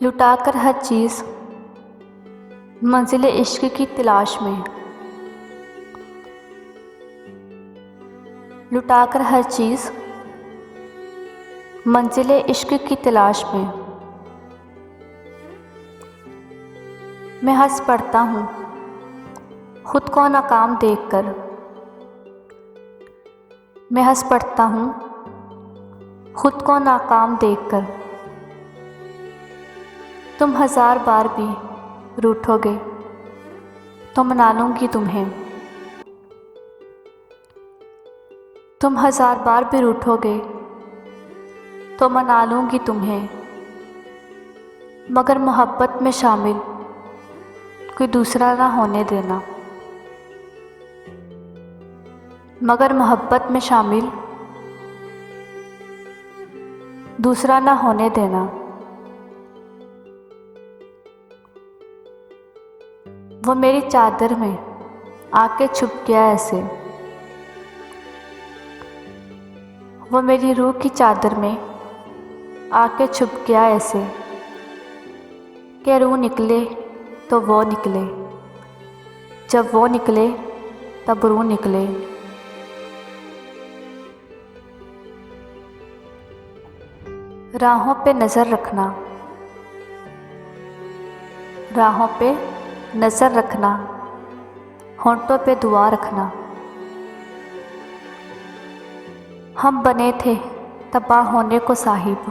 लुटाकर हर चीज़ मंजिल इश्क की तलाश में, लुटाकर हर चीज़ मंजिल इश्क की तलाश में। मैं हंस पड़ता हूँ खुद को नाकाम देखकर, मैं हंस पड़ता हूँ खुद को नाकाम देखकर। तुम 1000 बार भी रूठोगे तो मना लूँगी तुम्हें, तुम 1000 बार भी रूठोगे तो मना लूँगी तुम्हें। मगर मोहब्बत में शामिल कोई दूसरा ना होने देना, मगर मोहब्बत में शामिल दूसरा ना होने देना। वो मेरी चादर में आके छुप गया ऐसे, वो मेरी रूह की चादर में आके छुप गया ऐसे कि रूह निकले तो वो निकले, जब वो निकले तब रूह निकले। राहों पे नज़र रखना, राहों पे नज़र रखना, होंठों पे दुआ रखना। हम बने थे तबाह होने को साहिब,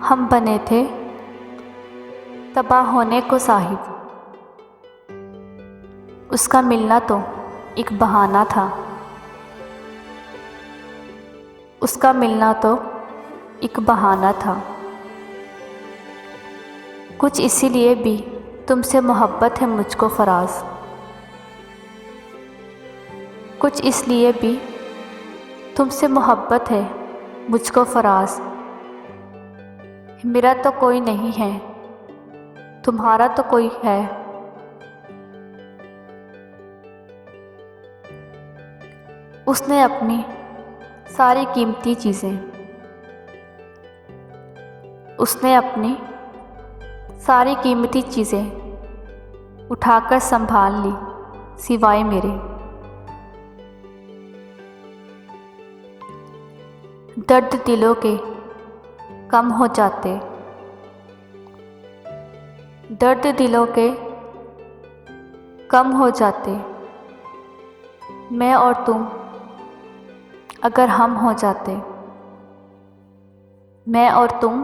हम बने थे तबाह होने को साहिब। उसका मिलना तो एक बहाना था, उसका मिलना तो एक बहाना था। कुछ इसीलिए भी तुमसे मोहब्बत है मुझको फराज, कुछ इसलिए भी तुमसे मोहब्बत है मुझको फराज। मेरा तो कोई नहीं है, तुम्हारा तो कोई है। उसने अपनी सारी कीमती चीज़ें, उसने अपनी सारी कीमती चीज़ें उठाकर संभाल ली सिवाय मेरे। दर्द दिलों के कम हो जाते, दर्द दिलों के कम हो जाते, मैं और तुम अगर हम हो जाते, मैं और तुम